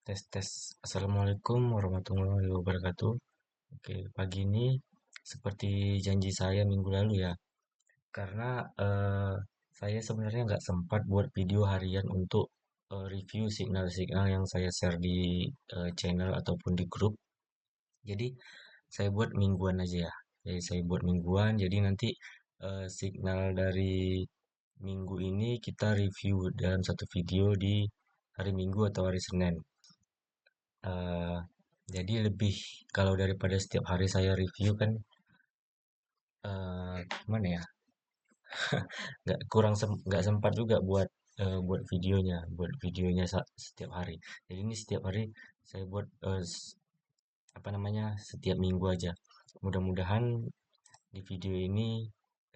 Tes tes. Assalamualaikum warahmatullahi wabarakatuh. Oke, pagi ini seperti janji saya minggu lalu ya, karena saya sebenarnya nggak sempat buat video harian untuk review signal-signal yang saya share di channel ataupun di grup. Jadi saya buat mingguan aja ya. Jadi saya buat mingguan. Jadi nanti signal dari minggu ini kita review dalam satu video di hari Minggu atau hari Senin. eh jadi lebih kalau daripada setiap hari saya review kan gimana ya, nggak sempat juga buat videonya setiap hari. Jadi ini setiap hari saya buat apa namanya, setiap minggu aja. Mudah-mudahan di video ini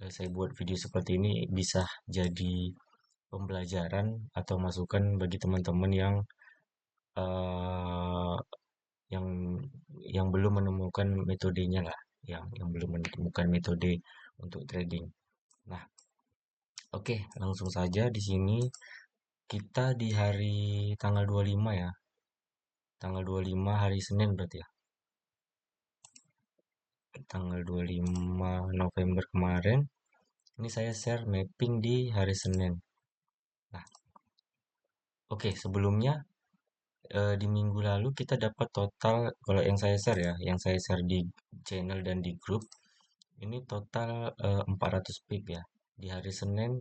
saya buat video seperti ini bisa jadi pembelajaran atau masukan bagi teman-teman eh, yang yang belum menemukan metodenya lah, yang belum menemukan metode untuk trading. Nah, oke, langsung saja di sini kita di hari tanggal 25 ya. Tanggal 25 hari Senin berarti ya. Tanggal 25 November kemarin ini saya share mapping di hari Senin. Nah, oke, sebelumnya di minggu lalu kita dapat total, kalau yang saya share ya, yang saya share di channel dan di grup. Ini total 400 pip ya. Di hari Senin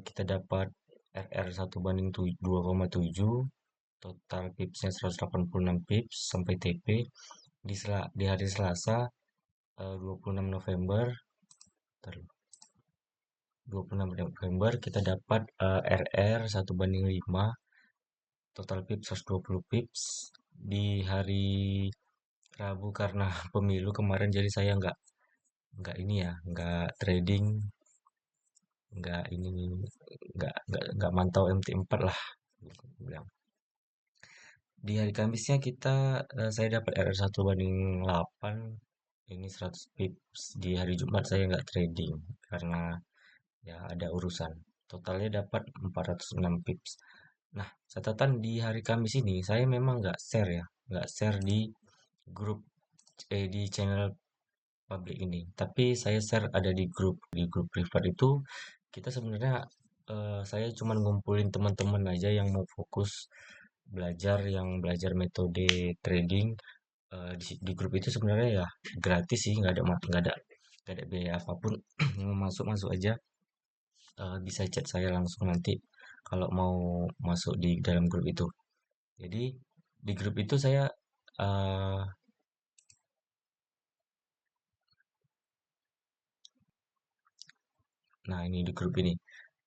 kita dapat RR 1/2,7, total pipsnya 186 pips sampai TP. Di hari Selasa 26 November, bentar, 26 November kita dapat RR 1/5, total pips 120 pips. Di hari Rabu karena pemilu kemarin jadi saya nggak ini ya, nggak trading, nggak ini nggak mantau MT4 lah bilang. Di hari Kamisnya saya dapat RR 1/8, ini 100 pips. Di hari Jumat saya nggak trading karena ya ada urusan. Totalnya dapat 406 pips. Nah, catatan di hari Kamis ini saya memang nggak share di grup, di channel publik ini. Tapi saya share ada di grup privat itu. Kita sebenarnya saya cuma ngumpulin teman-teman aja yang mau fokus yang belajar metode trading. Di grup itu sebenarnya ya gratis sih, nggak ada biaya apapun. Mau masuk masuk aja. Bisa chat saya langsung nanti kalau mau masuk di dalam grup itu. Jadi di grup itu saya eh, nah ini di grup ini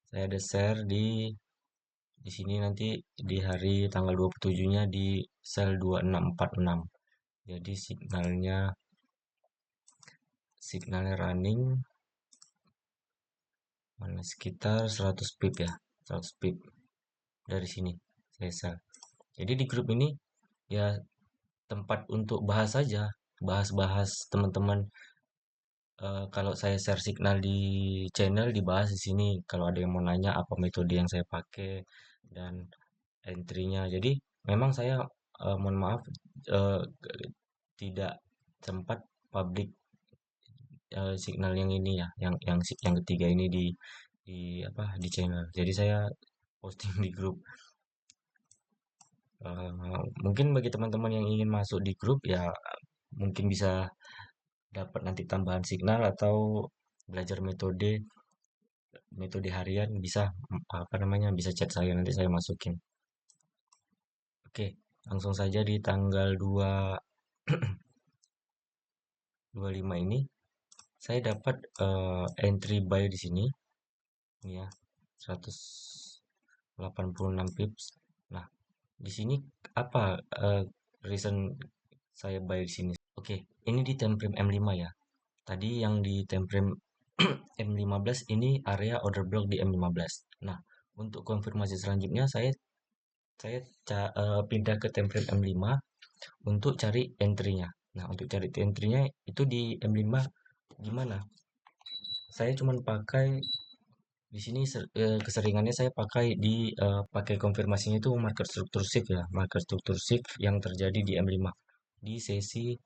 saya ada share di sini nanti di hari tanggal 27-nya di sel 2646. Jadi signalnya running mana sekitar 100 pip ya. 100 pip dari sini saya sel. Jadi di grup ini ya tempat untuk bahas saja, bahas-bahas teman-teman. Kalau saya share signal di channel dibahas di sini. Kalau ada yang mau nanya apa metode yang saya pakai dan entry-nya. Jadi memang saya mohon maaf eh, tidak sempat publik signal yang ini ya, yang ketiga ini di apa di channel. Jadi saya posting di grup. Mungkin bagi teman-teman yang ingin masuk di grup ya mungkin bisa dapat nanti tambahan signal atau belajar metode metode harian, bisa apa namanya, bisa chat saya nanti saya masukin. Oke, langsung saja di tanggal 25 ini saya dapat entry buy di sini. Ini ya, 186 pips. Nah, di sini apa reason saya buy di sini? Oke, ini di time frame M5 ya. Tadi yang di time frame M15 ini area order block di M15. Nah, untuk konfirmasi selanjutnya saya pindah ke time frame M5 untuk cari entry-nya. Nah, untuk cari entry-nya itu di M5 gimana? Saya cuma pakai Di sini keseringannya saya pakai pakai konfirmasinya itu market struktur shift ya, market struktur shift yang terjadi di M5 di sesi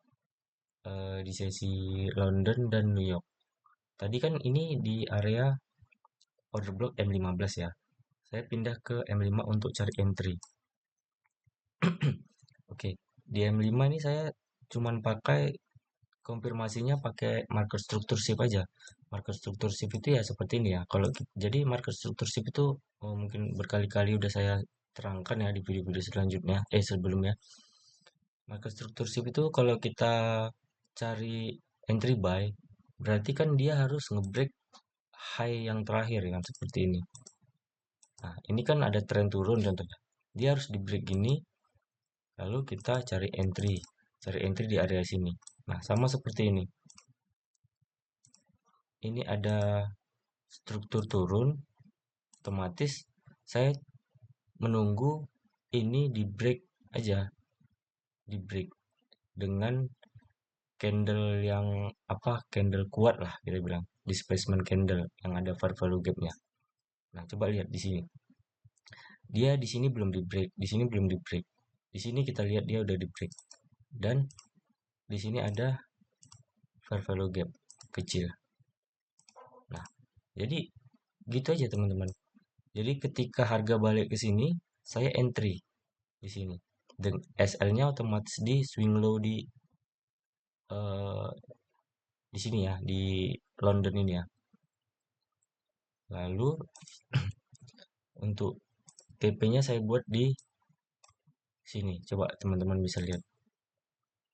di sesi London dan New York. Tadi kan ini di area order block M15 ya. Saya pindah ke M5 untuk cari entry. Oke, di M5 ini saya cuman pakai konfirmasinya pakai marker struktur shift aja. Marker struktur shift itu ya seperti ini ya. Jadi marker struktur shift itu mungkin berkali-kali udah saya terangkan ya di video-video selanjutnya, sebelumnya. Marker struktur shift itu kalau kita cari entry buy, berarti kan dia harus ngebreak high yang terakhir kan seperti ini. Nah, ini kan ada tren turun contohnya. Dia harus di break gini, lalu kita cari entry di area sini. Nah, sama seperti ini. Ini ada struktur turun, otomatis saya menunggu ini di break aja, di break dengan candle yang candle kuat lah kita bilang, displacement candle yang ada fair value gapnya. Nah, coba lihat di sini. Dia di sini belum di break, di sini belum di break. Di sini kita lihat dia udah di break. Dan di sini ada fair value gap kecil. Nah, jadi gitu aja teman-teman. Jadi ketika harga balik ke sini, saya entry di sini. Dan SL-nya otomatis di swing low eh, di sini ya, di London ini ya. Lalu untuk TP-nya saya buat di sini. Coba teman-teman bisa lihat.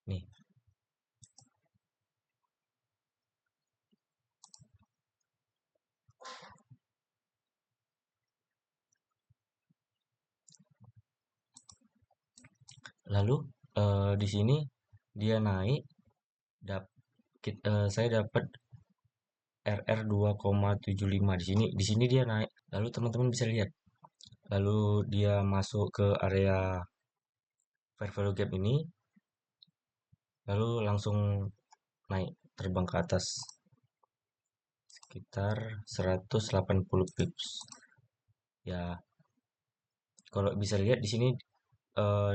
Nih. Lalu di sini dia naik saya dapat RR 2,75 di sini. Di sini dia naik. Lalu teman-teman bisa lihat. Lalu dia masuk ke area fair value gap ini, lalu langsung naik terbang ke atas sekitar 180 pips. Ya, kalau bisa lihat di sini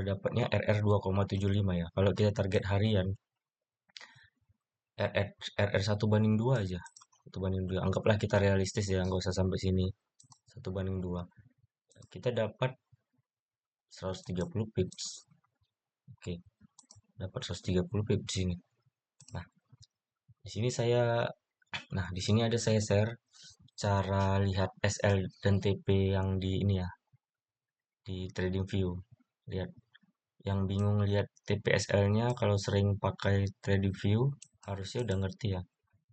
dapatnya RR 2,75 ya. Kalau kita target harian RR 1 banding 2 aja. 1 banding 2. Anggaplah kita realistis ya, nggak usah sampai sini. 1 banding 2. Kita dapat 130 pips. Oke, dapat 130 pips di sini. Nah, di sini di sini ada saya share cara lihat SL dan TP yang di ini ya, di Trading View. Lihat, yang bingung lihat TP-SL-nya kalau sering pakai Trading View harusnya udah ngerti ya.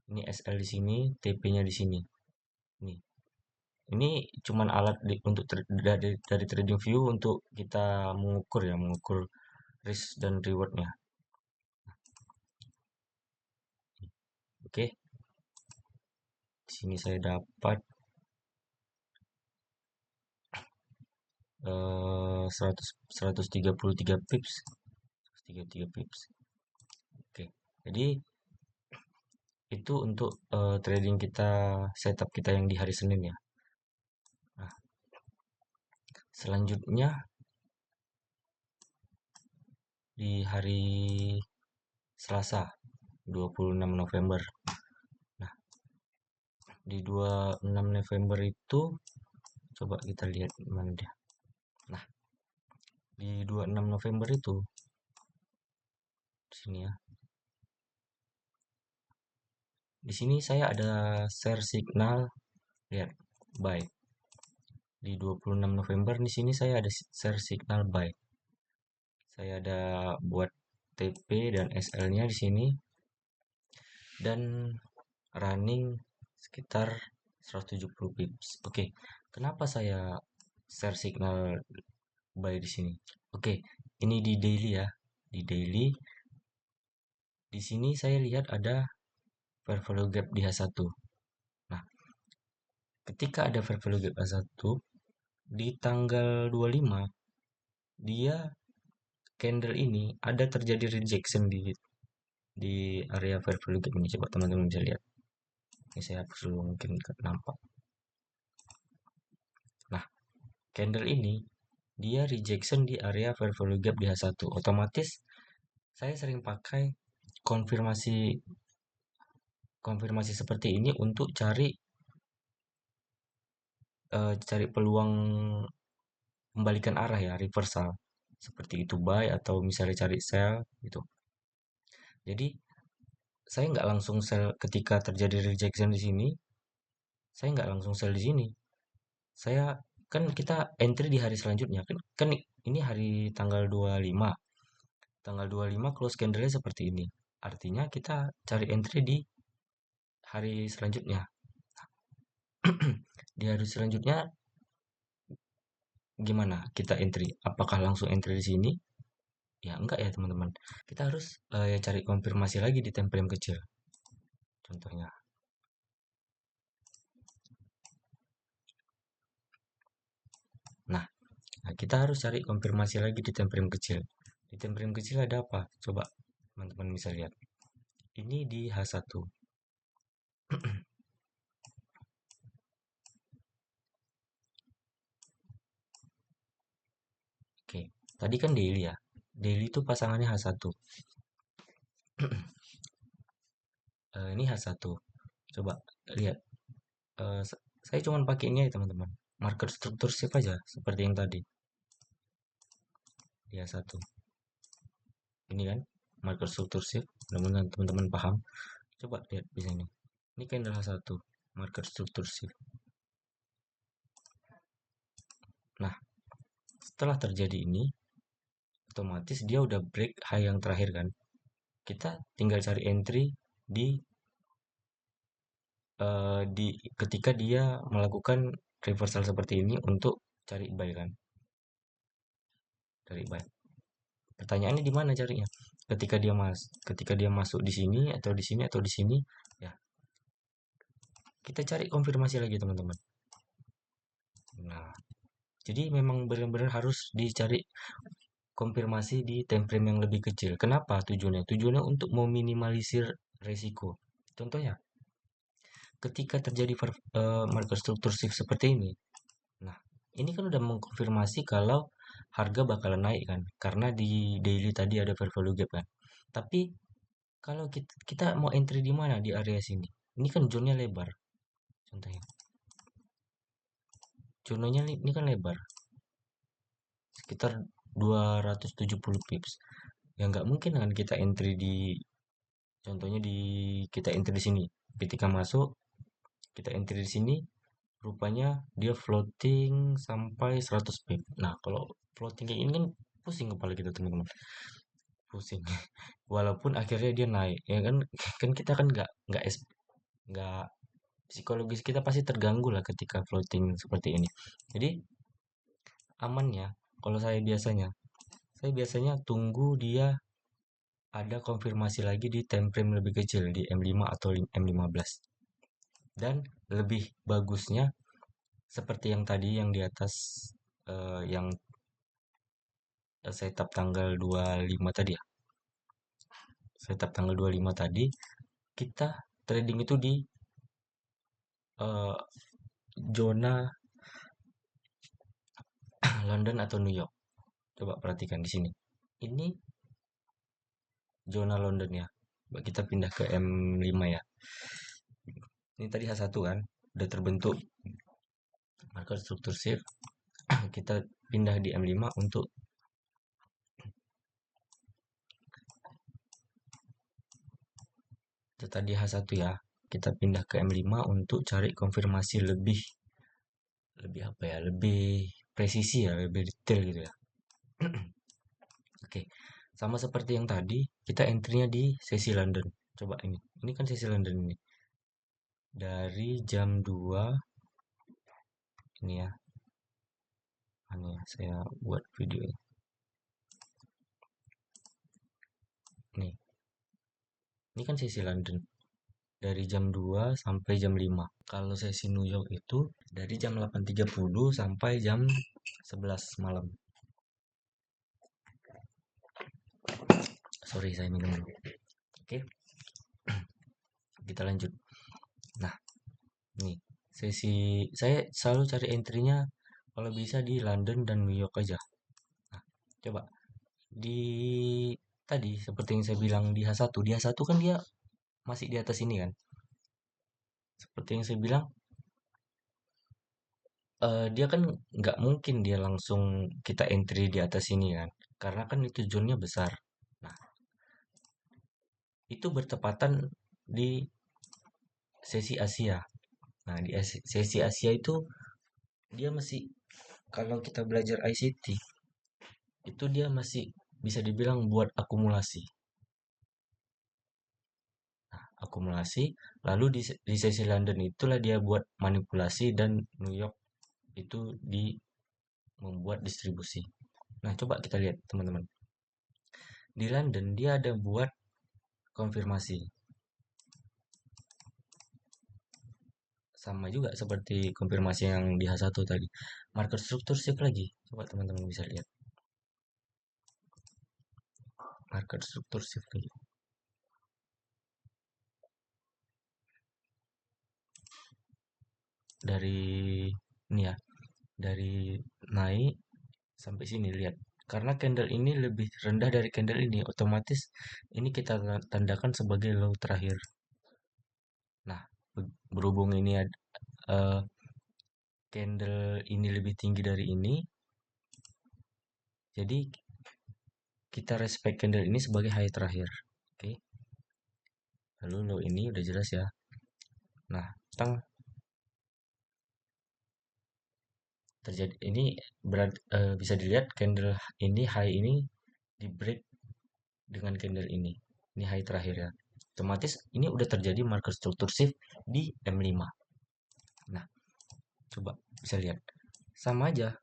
Ini SL di sini, TP-nya di sini. Nih. Ini cuman alat dari Trading View untuk kita mengukur ya, mengukur risk dan rewardnya. Oke, di sini saya dapat 133 pips. 133 pips. Oke. Jadi itu untuk trading kita, setup kita yang di hari Senin ya. Nah, selanjutnya di hari Selasa 26 November. Nah, di 26 November itu coba kita lihat mana dia. Nah, di 26 November itu di sini ya. Di sini saya ada share signal, lihat, buy. Di 26 November di sini saya ada share signal buy. Saya ada buat TP dan SL-nya di sini dan running sekitar 170 pips. Oke, kenapa saya share signal buy di sini? Oke, ini di daily ya. Di daily di sini saya lihat ada fair value gap di H1. Nah, ketika ada fair value gap H1 di tanggal 25 dia candle ini ada terjadi rejection di area fair value gap ini. Coba teman-teman bisa lihat. Ini saya hapus dulu mungkin nggak nampak. candle ini dia rejection di area fair value gap di H1. Otomatis saya sering pakai konfirmasi konfirmasi seperti ini untuk cari peluang membalikan arah ya, reversal. Seperti itu buy atau misalnya cari sell gitu. Jadi saya nggak langsung sell ketika terjadi rejection di sini, saya nggak langsung sell di sini. Saya kan kita entry di hari selanjutnya kan ini hari tanggal 25. Tanggal 25 close candle-nya seperti ini. Artinya kita cari entry di hari selanjutnya. Di hari selanjutnya gimana kita entry? Apakah langsung entry di sini? Ya enggak ya teman-teman. Kita harus ya cari konfirmasi lagi di time frame kecil. Contohnya. Nah, kita harus cari konfirmasi lagi di time frame kecil. Di time frame kecil ada apa? Coba teman-teman bisa lihat. Ini di H1. Oke, tadi kan daily ya. Daily itu pasangannya H1. Ini H1. Coba lihat. Saya cuma pakai ini ya teman-teman. Marker struktur shift aja seperti yang tadi. Dia satu. Ini kan marker struktur shift. Mudah-mudahan teman-teman paham. Coba lihat di sini. Ini candle H1, marker struktur shift. Nah, setelah terjadi ini, otomatis dia udah break high yang terakhir kan. Kita tinggal cari entry di ketika dia melakukan reversal seperti ini untuk cari buy kan. Cari buy. Pertanyaannya di mana carinya? Ketika dia masuk di sini atau di sini atau di sini, ya kita cari konfirmasi lagi teman-teman. Nah, jadi memang benar-benar harus dicari konfirmasi di time frame yang lebih kecil. Kenapa tujuannya? Tujuannya untuk meminimalisir resiko. Contohnya, ketika terjadi market struktur shift seperti ini, nah ini kan udah mengkonfirmasi kalau harga bakalan naik kan, karena di daily tadi ada fair value gap kan. Tapi kalau kita mau entry di mana di area sini, ini kan zone-nya lebar. Contohnya, zone-nya ini kan lebar, sekitar 270 pips. Ya nggak mungkin kan kita entry di contohnya kita entry di sini. Ketika masuk kita entry di sini, rupanya dia floating sampai 100 pip. Nah, kalau floating kayak ini kan pusing kepala kita teman-teman. Pusing. Walaupun akhirnya dia naik, ya kan kan kita kan nggak psikologis kita pasti terganggu lah ketika floating seperti ini. Jadi amannya kalau saya biasanya tunggu dia ada konfirmasi lagi di time frame lebih kecil di M5 atau M15. Dan lebih bagusnya seperti yang tadi yang di atas yang setup tanggal 25 tadi ya. Setup tanggal 25 tadi kita trading itu di eh, zona London atau New York. Coba perhatikan di sini. Ini zona London ya. Coba kita pindah ke M5 ya. Ini tadi H1 kan, udah terbentuk marker struktur shift. Kita pindah di M5 untuk itu tadi H1 ya. Kita pindah ke M5 untuk cari konfirmasi lebih lebih apa ya? Lebih presisi ya, lebih detail gitu ya. Oke. Sama seperti yang tadi, kita entry-nya di sesi London. Coba ini. Ini kan sesi London ini. Dari jam 2 ini ya. Ini ya, saya buat video ini. Nih. Ini kan sesi London. Dari jam 2 sampai jam 5. Kalau sesi New York itu dari jam 8.30 sampai jam 11 malam. Sorry, saya minum dulu. Oke, kita lanjut. Nah, nih, sesi saya selalu cari entry-nya kalau bisa di London dan New York aja. Nah, coba di tadi seperti yang saya bilang di H1 kan dia masih di atas ini kan. Seperti yang saya bilang, dia kan nggak mungkin dia langsung kita entry di atas ini kan, karena kan itu zone-nya besar. Nah, itu bertepatan di sesi Asia. Nah, di sesi Asia itu dia masih, kalau kita belajar ICT, itu dia masih bisa dibilang buat akumulasi. Nah, akumulasi, lalu di sesi London itulah dia buat manipulasi dan New York itu di membuat distribusi. Nah, coba kita lihat teman-teman. Di London dia ada buat konfirmasi. Sama juga seperti konfirmasi yang di H1 tadi. Marker struktur shift lagi. Coba teman-teman bisa lihat. Marker struktur shift lagi. Dari ini ya, dari naik sampai sini lihat. Karena candle ini lebih rendah dari candle ini, otomatis ini kita tandakan sebagai low terakhir. Nah, berhubung ini ada candle ini lebih tinggi dari ini, jadi kita respect candle ini sebagai high terakhir. Oke. Lalu low ini udah jelas ya. Nah, tang terjadi ini bisa dilihat candle ini high ini di break dengan candle ini. Ini high terakhir ya. Otomatis ini udah terjadi marker struktur shift di M5. Nah, coba bisa lihat. Sama aja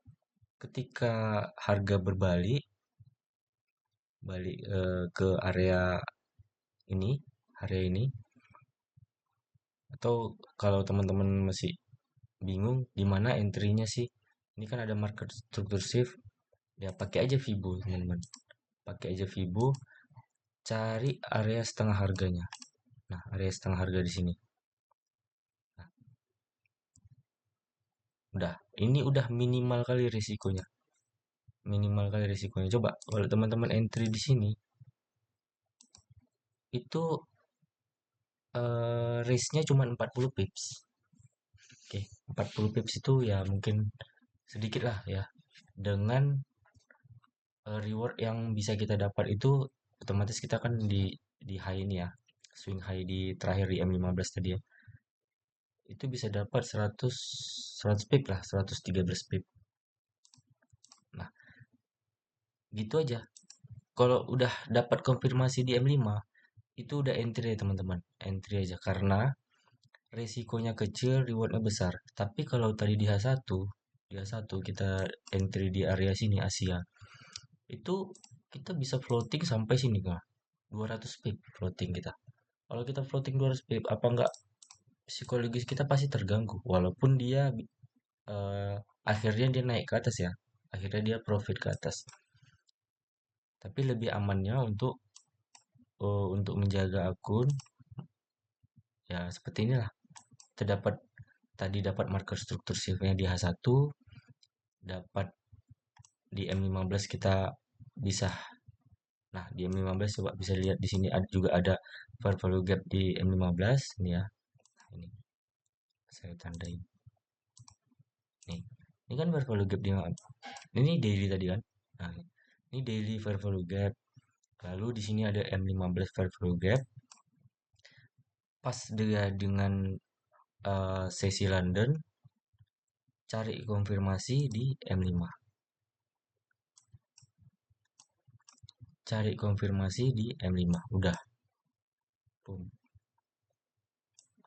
ketika harga berbalik balik ke ini, area ini, atau kalau teman-teman masih bingung di mana entry-nya sih? Ini kan ada market structure shift. Ya pakai aja Fibo, teman-teman. Pakai aja Fibo, cari area setengah harganya. Nah, area setengah harga di sini. Nah, udah. Ini udah minimal kali risikonya. Minimal kali risikonya. Coba kalau teman-teman entry di sini itu risknya cuma 40 pips. Oke, 40 pips itu ya mungkin sedikit lah ya. Dengan reward yang bisa kita dapat itu otomatis kita kan di high ini ya. Swing high di terakhir di M15 tadi ya. Itu bisa dapat 100 pip lah, 113 pip. Nah, gitu aja. Kalau udah dapat konfirmasi di M5, itu udah entry ya teman-teman. Entry aja karena resikonya kecil, rewardnya besar. Tapi kalau tadi di H1 kita entry di area sini Asia, itu kita bisa floating sampai sini kah? 200 pip floating kita. Kalau kita floating 200 pip, apa enggak psikologis kita pasti terganggu walaupun dia eh, akhirnya dia naik ke atas ya. Akhirnya dia profit ke atas. Tapi lebih amannya untuk menjaga akun ya seperti inilah. Terdapat tadi dapat marker struktur shiftnya di H1, dapat di M15 kita bisa. Nah, di M15 coba bisa lihat di sini juga ada fair value gap di M15 ini ya. Nah, ini saya tandai. Nih. Ini kan fair value gap di ini daily tadi kan. Nah, ini daily fair value gap. Lalu di sini ada M15 fair value gap. Pas dia dengan sesi London, cari konfirmasi di M5. Cari konfirmasi di M5. Udah. Boom.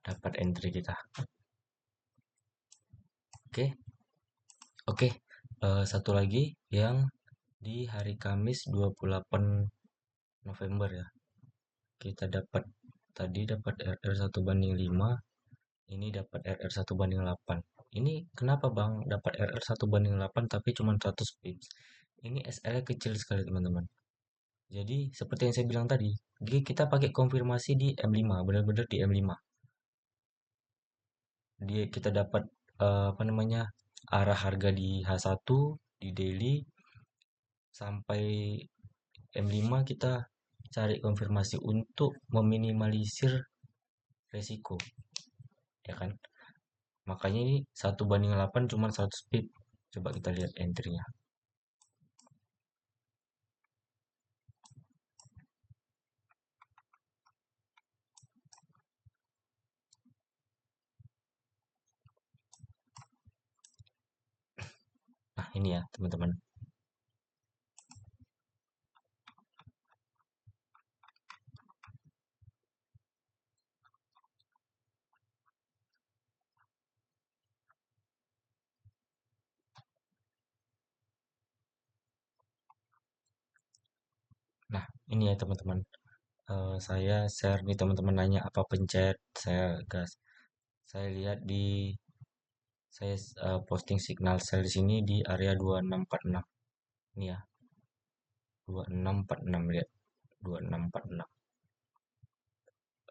Dapat entry kita. Oke. Oke. Satu lagi yang di hari Kamis 28 November ya. Kita dapat RR1/5, ini dapat RR1/8. Ini kenapa Bang dapat RR1/8 tapi cuma 100 pips? Ini SL-nya kecil sekali teman-teman. Jadi seperti yang saya bilang tadi, kita pakai konfirmasi di M5, benar-benar di M5. Kita dapat apa namanya? arah harga di H1 di daily sampai M5 kita cari konfirmasi untuk meminimalisir resiko, ya kan? Makanya ini 1/8 cuma 100 pip. Coba kita lihat entry-nya. Nah, ini ya, teman-teman. Nah, ini ya, teman-teman. Saya share nih, teman-teman nanya apa pencet, saya gas. Saya lihat di saya posting signal sell di sini di area 2646. Ini ya, 2646, lihat. 2646.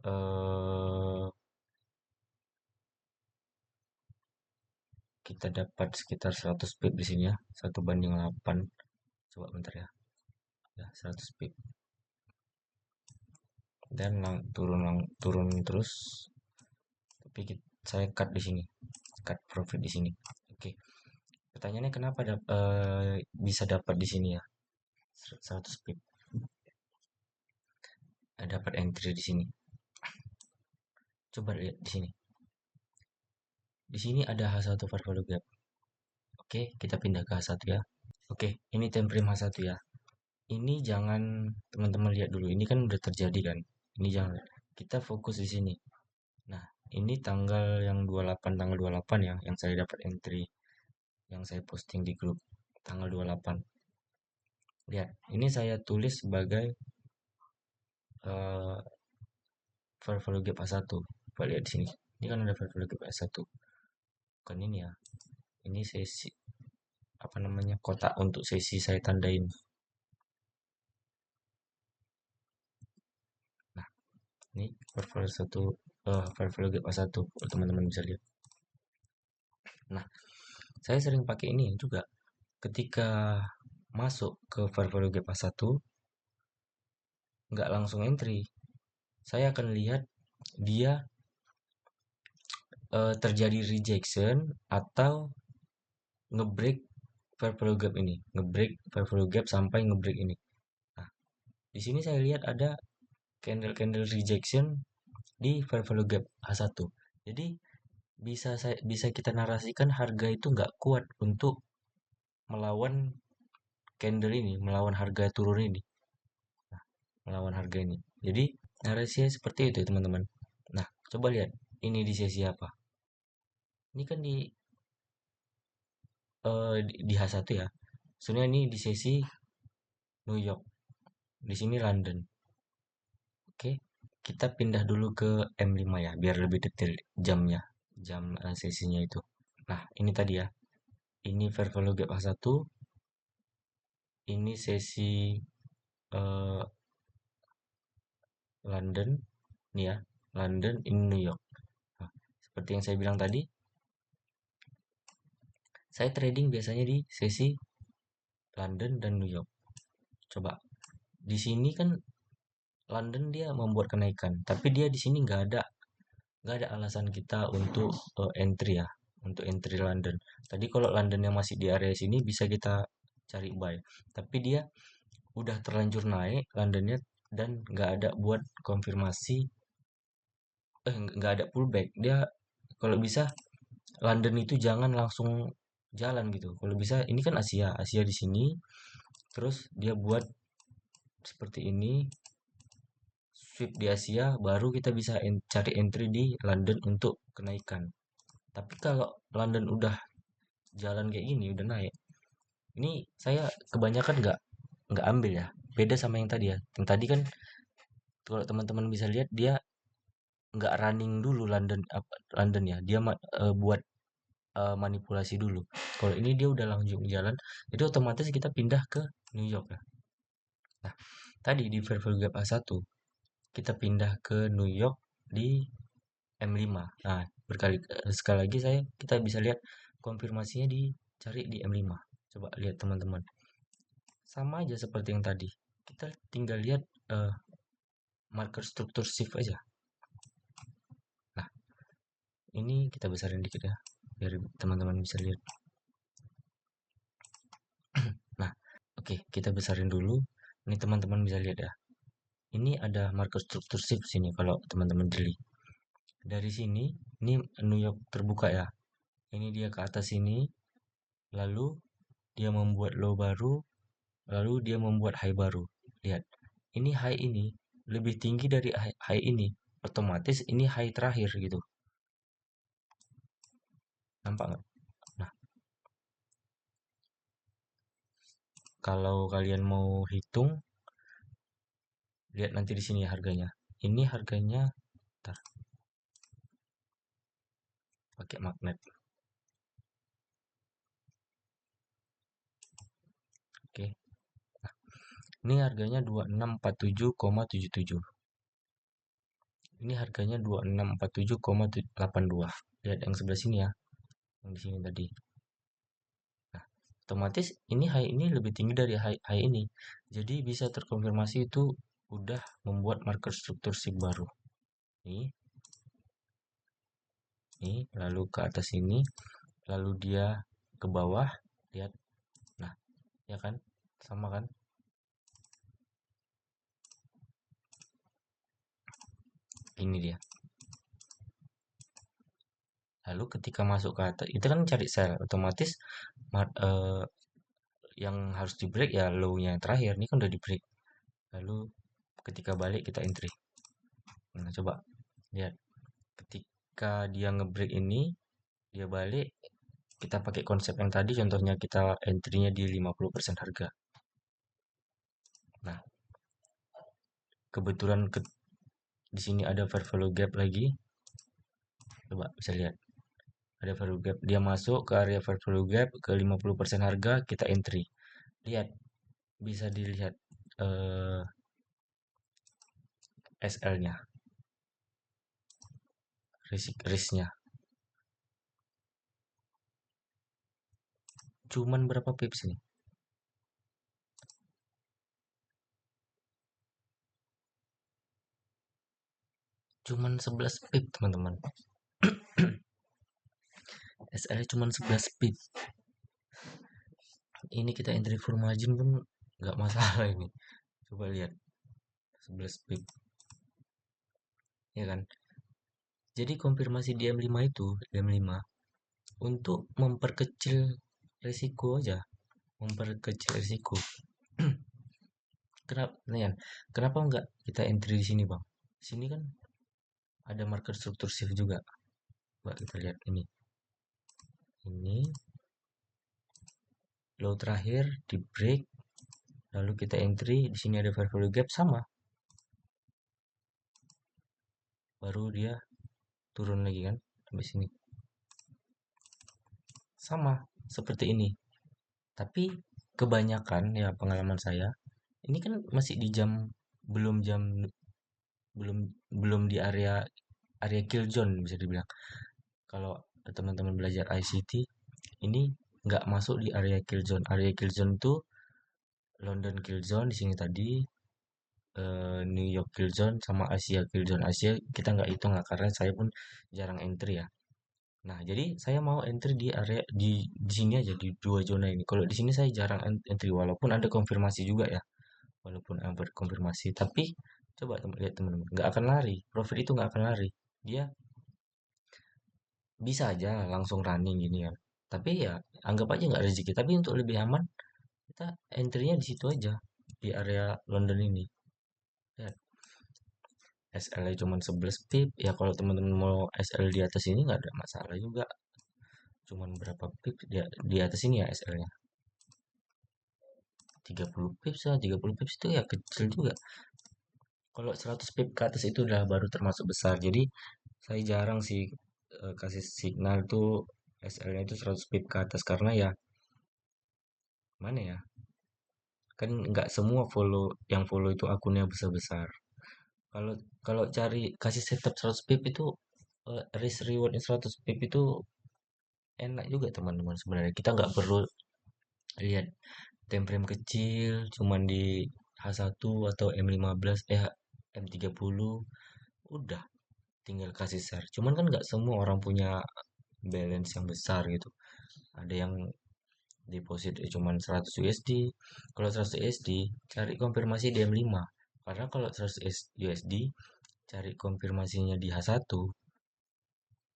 Eh kita dapat sekitar 100 pip di sini ya. 1/8. Coba bentar ya. Ya, 100 pip. Dan turun terus. Tapi saya cut di sini. Cut profit di sini. Oke. Pertanyaannya kenapa bisa dapat di sini ya? 100 pip. Dapat entry di sini. Coba lihat di sini. Di sini ada H1 fair value gap. Oke, kita pindah ke H1 ya. Oke, ini time frame H1 ya. Ini jangan teman-teman lihat dulu. Ini kan udah terjadi kan. Ini jangan. Kita fokus di sini. Nah, ini tanggal yang 28, tanggal 28 ya, yang saya dapat entry, yang saya posting di grup, tanggal 28. Lihat, ini saya tulis sebagai uh, fair value gap A1. Coba lihat di sini. Ini kan ada fair value gap A1. Bukan ini ya. Ini sesi apa namanya? Kotak untuk sesi saya tandain. Nah, ini fair value 1, fair value gap A1, teman-teman bisa lihat. Nah, saya sering pakai ini juga. Ketika masuk ke fair value gap A1, nggak langsung entry. Saya akan lihat dia terjadi rejection atau ngebreak fair value gap ini, ngebreak fair value gap sampai ngebreak ini. Nah, di sini saya lihat ada candle rejection di fair value gap H1. Jadi bisa kita narasikan harga itu nggak kuat untuk melawan candle ini, melawan harga turun ini. Nah, melawan harga ini. Jadi narasinya seperti itu, teman-teman. Nah, coba lihat ini di sesi apa. Ini kan di H1 ya. Sebenarnya ini di sesi New York. Di sini London. Oke, kita pindah dulu ke M5 ya, biar lebih detail jamnya, jam sesinya itu. Nah, ini tadi ya. Ini fair value gap A1, ini sesi eh, London, nih ya, London, ini New York. Nah, seperti yang saya bilang tadi, saya trading biasanya di sesi London dan New York. Coba, di sini kan London dia membuat kenaikan, tapi dia di sini nggak ada alasan kita untuk entry ya, untuk entry London. Tadi kalau London yang masih di area sini bisa kita cari buy, tapi dia udah terlanjur naik Londonnya dan nggak ada buat konfirmasi, nggak ada pullback. Dia kalau bisa London itu jangan langsung jalan gitu. Kalau bisa ini kan Asia di sini, terus dia buat seperti ini, sweep di Asia, baru kita bisa cari entry di London untuk kenaikan. Tapi kalau London udah jalan kayak gini, udah naik, ini saya kebanyakan nggak ambil ya. Beda sama yang tadi ya. Yang tadi kan kalau teman-teman bisa lihat dia nggak running dulu London ya. Dia buat manipulasi dulu. Kalau ini dia udah langsung jalan, jadi otomatis kita pindah ke New York ya. Nah, tadi di fair value gap A1 kita pindah ke New York di M5. Nah, sekali lagi kita bisa lihat konfirmasinya dicari di M5. Coba lihat teman-teman. Sama aja seperti yang tadi. Kita tinggal lihat marker struktur shift aja. Nah, ini kita besarin dikit ya, biar teman-teman bisa lihat. Nah, oke, kita besarin dulu. Ini teman-teman bisa lihat ya. Ini ada marker struktur shift sini kalau teman-teman jeli. Dari sini, ini New York terbuka ya. Ini dia ke atas sini, lalu dia membuat low baru, lalu dia membuat high baru. Lihat, ini high ini lebih tinggi dari high ini. Otomatis ini high terakhir gitu. Nampak nggak? Nah, kalau kalian mau hitung, lihat nanti di sini harganya. Ini harganya, ntar, pakai magnet. Oke, ini harganya 2647,77. Ini harganya 2647,82. Lihat yang sebelah sini ya, yang di sini tadi. Nah, otomatis ini high ini lebih tinggi dari high ini. Jadi bisa terkonfirmasi itu udah membuat marker struktur shift baru. Ini lalu ke atas ini, lalu dia ke bawah, lihat. Nah, ya kan? Sama kan? Ini dia. Lalu ketika masuk ke atas, itu kan cari sell, otomatis yang harus di break ya low-nya terakhir. Ini kan udah di break. Lalu ketika balik kita entry. Nah, coba lihat. Ketika dia ngebreak ini, dia balik, kita pakai konsep yang tadi, contohnya kita entry-nya di 50% harga. Nah, kebetulan di sini ada fair value gap lagi. Coba bisa lihat. Ada value gap. Dia masuk ke area fair value gap ke 50% harga, kita entry. Lihat, bisa dilihat SL-nya, risk-nya. Cuman berapa pips nih? Cuman 11 pip, teman-teman. SL cuman 11 pip. Ini kita entry full margin pun nggak masalah ini. Coba lihat, 11 pip. Ya kan? Jadi konfirmasi di M5 itu, M5 untuk memperkecil risiko aja, memperkecil risiko. Kenapa, Nian? Kenapa enggak kita entry di sini, Bang? Di sini kan ada marker struktur shift juga. Coba kita lihat ini. Ini low terakhir di break, lalu kita entry, di sini ada fair value gap sama. Baru dia turun lagi kan sampai sini. Sama seperti ini. Tapi kebanyakan ya pengalaman saya, ini kan masih di jam jam belum belum di area kill zone bisa dibilang. Kalau teman-teman belajar ICT, ini nggak masuk di area kill zone. Area kill zone itu London kill zone di sini tadi, New York kill zone sama Asia kill zone. Asia kita nggak hitung lah karena saya pun jarang entry ya. Nah, jadi saya mau entry di area di sini aja di dua zona ini. Kalau di sini saya jarang entry walaupun ada konfirmasi juga ya. Walaupun ada konfirmasi, tapi coba lihat teman-teman, nggak akan lari. Profit itu nggak akan lari. Dia bisa aja langsung running gini ya. Tapi ya anggap aja nggak rezeki. Tapi untuk lebih aman, kita entry-nya di situ aja di area London ini. Lihat, SL-nya cuma 11 pip. Ya kalau teman-teman mau SL di atas ini nggak ada masalah juga. Cuman berapa pip di atas ini ya SL-nya. 30 pips lah, 30 pips itu ya kecil juga. Kalau 100 pip ke atas itu udah baru termasuk besar. Jadi saya jarang sih kasih signal tuh SL-nya itu 100 pip ke atas karena ya mana ya? Kan nggak semua yang follow itu akunnya besar-besar. Kalau kalau cari kasih setup 100 pip itu risk rewardnya 100 pip itu enak juga teman-teman sebenarnya. Kita nggak perlu lihat time frame kecil cuman di H1 atau M15 M30 udah tinggal kasih share. Cuman kan nggak semua orang punya balance yang besar gitu. Ada yang deposit cuman 100 USD. Kalau 100 USD cari konfirmasi di M5. Karena kalau 100 USD cari konfirmasinya di H1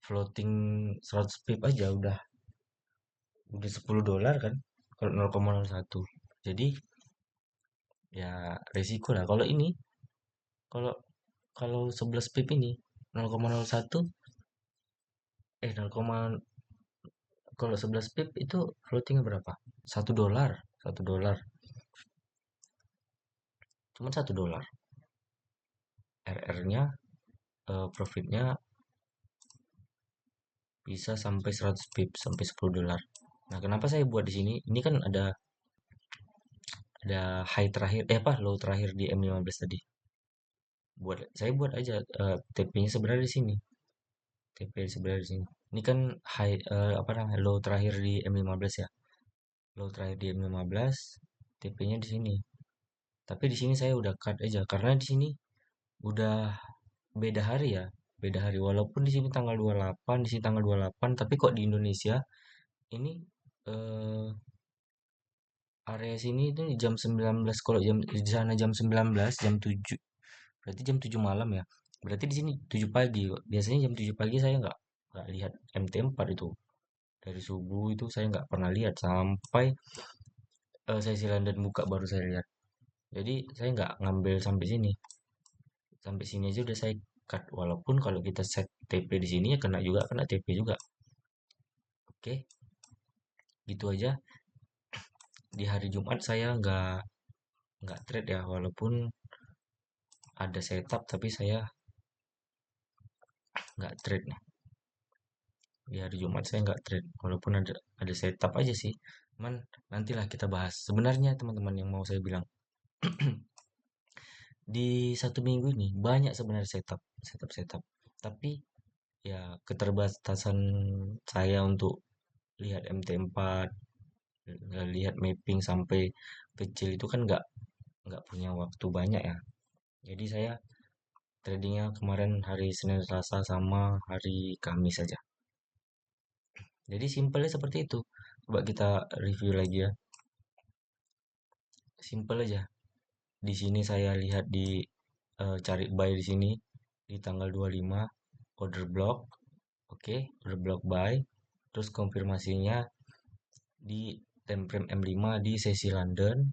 floating 100 pip aja udah $10 kan kalau 0,01. Jadi ya resiko lah. Kalau ini kalau kalau 11 pip ini 0,01 0, kalau 11 pip itu floatingnya berapa? $1. $1. Cuma $1. RR-nya profitnya bisa sampai 100 pip sampai $10. Nah, kenapa saya buat di sini? Ini kan ada high terakhir low terakhir di M15 tadi. Saya buat aja TP-nya sebenarnya di sini. TP sebenarnya di sini. Ini kan low terakhir di M15 ya. Low terakhir di M15, TP-nya di sini. Tapi di sini saya udah cut aja karena di sini udah beda hari ya. Beda hari walaupun di sini tanggal 28, di sini tanggal 28, tapi kok di Indonesia ini eh, area sini itu jam 19, kalau di sana jam 19, jam 7. Berarti jam 7 malam ya. Berarti di sini 7 pagi kok. Biasanya jam 7 pagi saya nggak lihat MT4 itu. Dari subuh itu saya nggak pernah lihat sampai sesi London buka baru saya lihat. Jadi saya nggak ngambil sampai sini. Sampai sini aja udah saya cut. Walaupun kalau kita set TP di sini ya kena TP juga. Oke, gitu aja. Di hari Jumat saya nggak trade ya, walaupun ada setup tapi saya nggak trade nih. Di hari Jumat saya nggak trade, walaupun ada setup aja sih. Cuman nantilah kita bahas. Sebenarnya teman-teman yang mau saya bilang di satu minggu ini banyak sebenarnya setup. Tapi ya keterbatasan saya untuk lihat MT4, lihat mapping sampai kecil itu kan nggak punya waktu banyak ya. Jadi saya tradingnya kemarin hari Senin, Selasa sama hari Kamis saja. Jadi simpelnya seperti itu. Coba kita review lagi ya. Simpel aja. Di sini saya lihat cari buy di sini di tanggal 25 order block. Oke, order block buy. Terus konfirmasinya di time frame M5 di sesi London.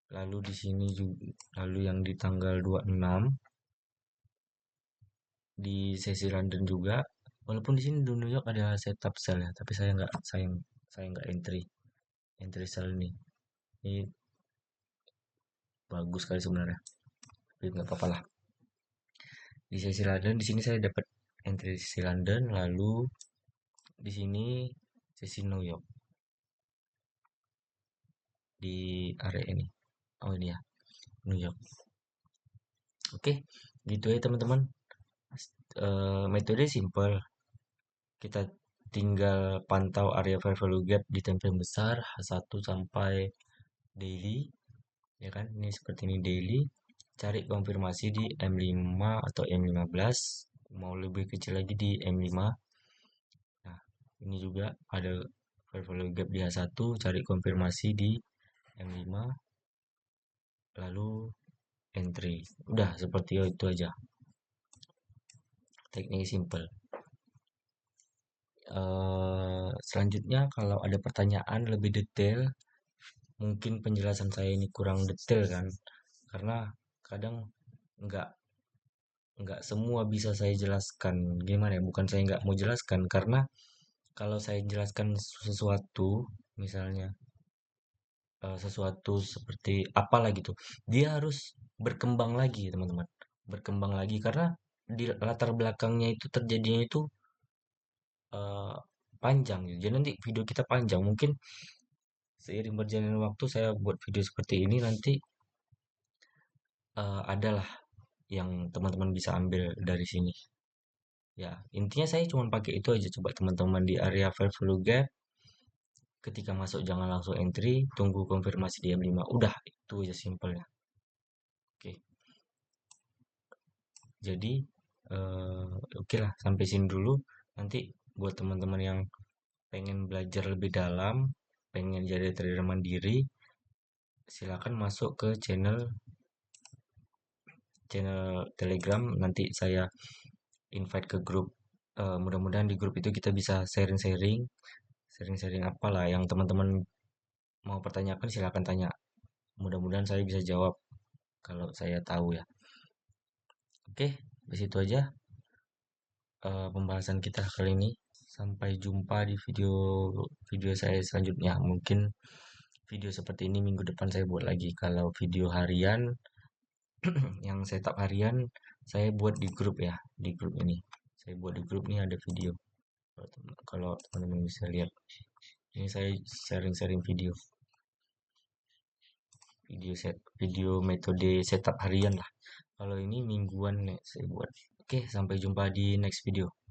Lalu di sini juga lalu yang di tanggal 26 di sesi London juga. Walaupun di sini di New York ada setup sell ya, tapi saya nggak entry sell nih. Ini bagus sekali sebenarnya, tapi nggak apa-apa lah. Di sesi London di sini saya dapat entry sesi London, lalu di sini sesi New York di area ini. Oh ini ya, New York. Oke, gitu ya teman-teman. Metode simple. Kita tinggal pantau area fair value gap di tempo besar H1 sampai daily, ya kan? Ini seperti ini daily. Cari konfirmasi di M5 atau M15. Mau lebih kecil lagi di M5. Nah, ini juga ada fair value gap di H1, cari konfirmasi di M5, lalu entry. Udah seperti itu aja. Teknik simple. Selanjutnya kalau ada pertanyaan lebih detail, mungkin penjelasan saya ini kurang detail kan, karena kadang nggak nggak semua bisa saya jelaskan. Gimana ya? Bukan saya nggak mau jelaskan, karena kalau saya jelaskan sesuatu, misalnya sesuatu seperti apalah gitu, dia harus berkembang lagi teman-teman, berkembang lagi karena di latar belakangnya itu terjadinya itu eh, panjang gitu. Jadi nanti video kita panjang, mungkin seiring berjalannya waktu saya buat video seperti ini nanti adalah yang teman-teman bisa ambil dari sini. Ya, intinya saya cuma pakai itu aja. Coba teman-teman di area value gap, ketika masuk jangan langsung entry, tunggu konfirmasi di M5. Udah, itu aja simpelnya. Oke, jadi oke lah, sampai sini dulu. Nanti buat teman-teman yang pengen belajar lebih dalam, pengen jadi trader mandiri, silakan masuk ke channel channel Telegram. Nanti saya invite ke grup. Mudah-mudahan di grup itu kita bisa sharing-sharing apalah yang teman-teman mau pertanyakan, silakan tanya. Mudah-mudahan saya bisa jawab kalau saya tahu ya. Oke, di situ aja pembahasan kita kali ini. Sampai jumpa di video video saya selanjutnya. Mungkin video seperti ini minggu depan saya buat lagi. Kalau video harian yang setup harian saya buat di grup ya, di grup ini. Saya buat di grup ini ada video. Kalau teman-teman bisa lihat. Ini saya sharing-sharing video metode setup harian lah. Kalau ini mingguan nih saya buat. Oke, sampai jumpa di next video.